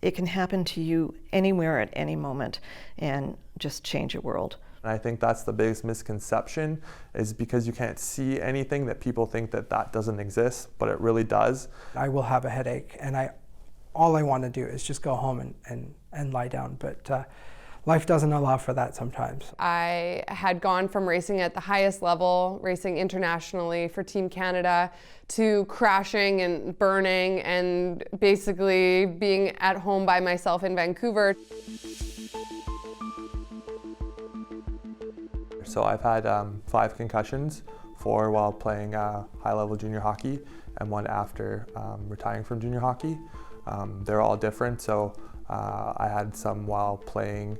it can happen to you anywhere at any moment and just change your world. And I think that's the biggest misconception, is because you can't see anything that people think that that doesn't exist, but it really does. I will have a headache, and all I want to do is just go home and lie down, but life doesn't allow for that sometimes. I had gone from racing at the highest level, racing internationally for Team Canada, to crashing and burning and basically being at home by myself in Vancouver. So I've had 5 concussions, 4 while playing high-level junior hockey and 1 after retiring from junior hockey. They're all different, so I had some while playing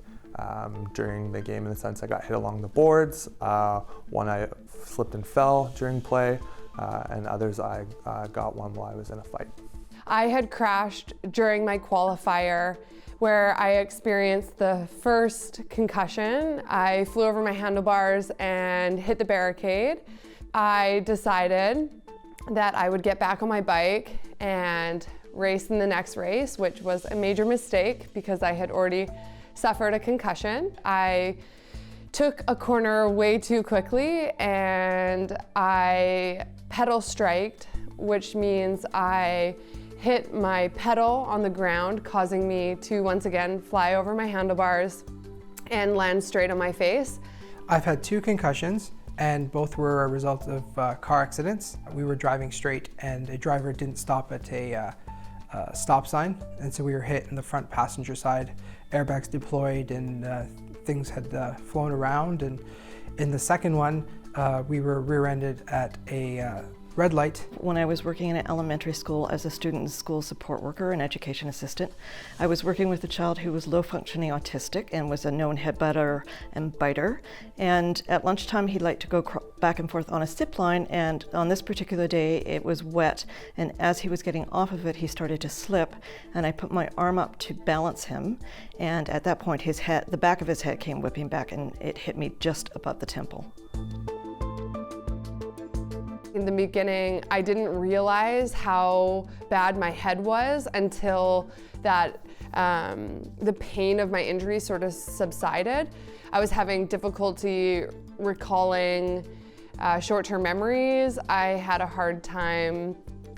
during the game, in the sense I got hit along the boards, one I slipped and fell during play, and others I got one while I was in a fight. I had crashed during my qualifier where I experienced the first concussion. I flew over my handlebars and hit the barricade. I decided that I would get back on my bike and race in the next race, which was a major mistake because I had already suffered a concussion. I took a corner way too quickly and I pedal striked, which means I hit my pedal on the ground, causing me to once again fly over my handlebars and land straight on my face. I've had 2 concussions, and both were a result of car accidents. We were driving straight and a driver didn't stop at a stop sign, and so we were hit in the front passenger side. Airbags deployed and things had flown around, and in the second one we were rear-ended at a red light. When I was working in an elementary school as a student and school support worker and education assistant, I was working with a child who was low-functioning autistic and was a known headbutter and biter. And at lunchtime, he liked to go back and forth on a zip line, and on this particular day, it was wet. And as he was getting off of it, he started to slip, and I put my arm up to balance him. And at that point, the back of his head came whipping back, and it hit me just above the temple. In the beginning, I didn't realize how bad my head was until that the pain of my injury sort of subsided. I was having difficulty recalling short-term memories. I had a hard time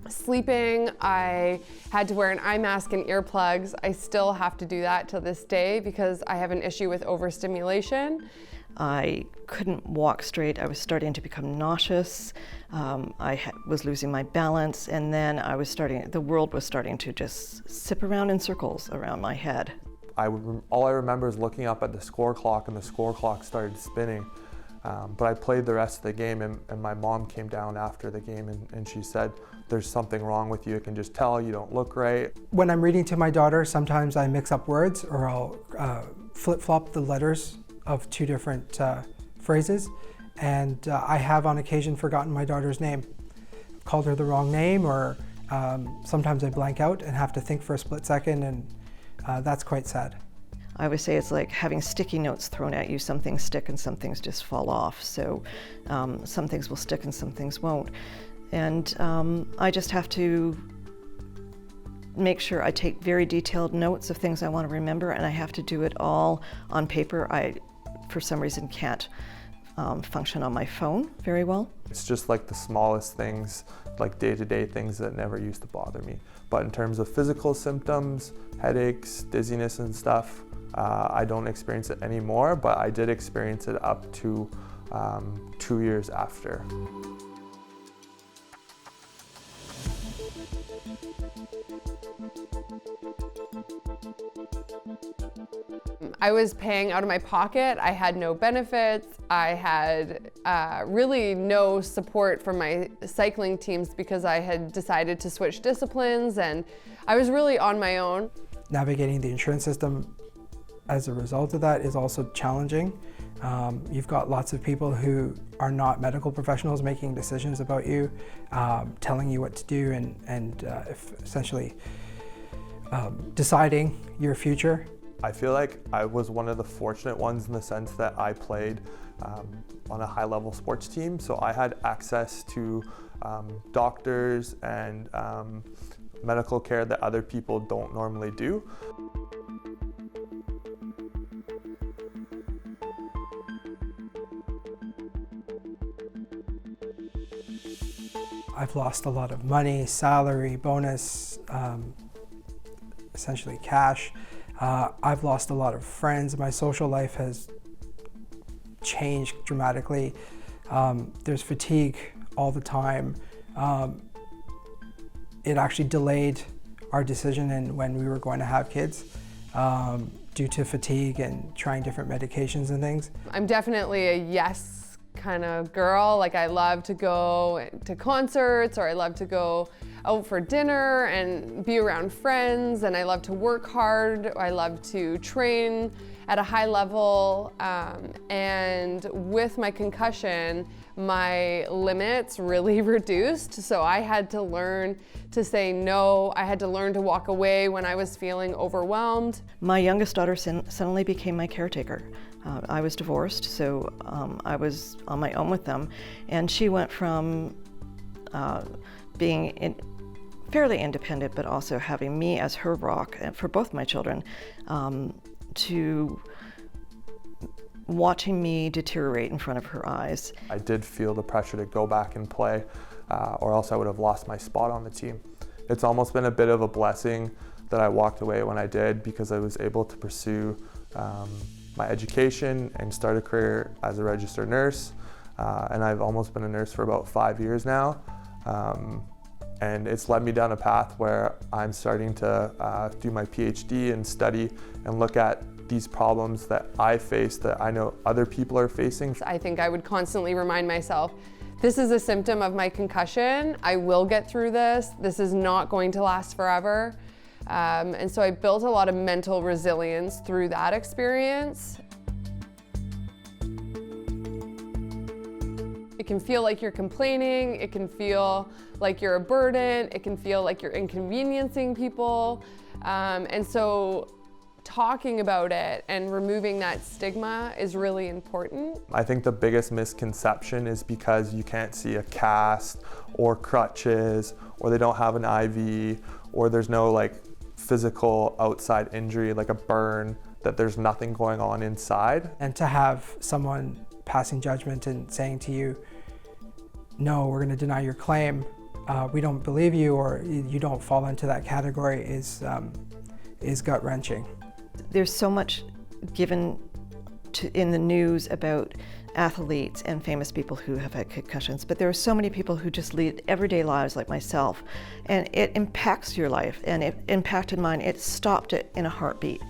sleeping. I had to wear an eye mask and earplugs. I still have to do that to this day because I have an issue with overstimulation. I couldn't walk straight. I was starting to become nauseous. I was losing my balance, and then the world was starting to just zip around in circles around my head. All I remember is looking up at the score clock, and the score clock started spinning. But I played the rest of the game, and my mom came down after the game, and she said, "There's something wrong with you. I can just tell you don't look right." When I'm reading to my daughter, sometimes I mix up words, or I'll flip-flop the letters of 2 different phrases, and I have on occasion forgotten my daughter's name, called her the wrong name, or sometimes I blank out and have to think for a split second, and that's quite sad. I would say it's like having sticky notes thrown at you. Some things stick and some things just fall off. So some things will stick and some things won't. And I just have to make sure I take very detailed notes of things I want to remember, and I have to do it all on paper. I, for some reason, can't function on my phone very well. It's just like the smallest things, like day-to-day things that never used to bother me. But in terms of physical symptoms, headaches, dizziness and stuff, I don't experience it anymore, but I did experience it up to 2 years after. I was paying out of my pocket. I had no benefits. I had really no support from my cycling teams because I had decided to switch disciplines, and I was really on my own. Navigating the insurance system as a result of that is also challenging. You've got lots of people who are not medical professionals making decisions about you, telling you what to do, and essentially deciding your future. I feel like I was one of the fortunate ones in the sense that I played on a high-level sports team, so I had access to doctors and medical care that other people don't normally do. I've lost a lot of money, salary, bonus, essentially cash. I've lost a lot of friends. My social life has changed dramatically. There's fatigue all the time. It actually delayed our decision in when we were going to have kids due to fatigue and trying different medications and things. I'm definitely a yes kind of girl. Like, I love to go to concerts, or I love to go out for dinner and be around friends, and I love to work hard. I love to train at a high level, and with my concussion, my limits really reduced. So I had to learn to say no. I had to learn to walk away when I was feeling overwhelmed. My youngest daughter suddenly became my caretaker. I was divorced, so I was on my own with them, and she went from being fairly independent, but also having me as her rock for both my children, to watching me deteriorate in front of her eyes. I did feel the pressure to go back and play, or else I would have lost my spot on the team. It's almost been a bit of a blessing that I walked away when I did, because I was able to pursue my education and start a career as a registered nurse. And I've almost been a nurse for about 5 years now. And it's led me down a path where I'm starting to do my PhD and study and look at these problems that I face that I know other people are facing. I think I would constantly remind myself, this is a symptom of my concussion. I will get through this. This is not going to last forever. And so I built a lot of mental resilience through that experience. It can feel like you're complaining, it can feel like you're a burden, it can feel like you're inconveniencing people. And so talking about it and removing that stigma is really important. I think the biggest misconception is because you can't see a cast or crutches, or they don't have an IV, or there's no like physical outside injury like a burn, that there's nothing going on inside. And to have someone passing judgment and saying to you, no, we're going to deny your claim, we don't believe you, or you don't fall into that category, is gut-wrenching. There's so much given in the news about athletes and famous people who have had concussions, but there are so many people who just lead everyday lives like myself, and it impacts your life, and it impacted mine. It stopped it in a heartbeat.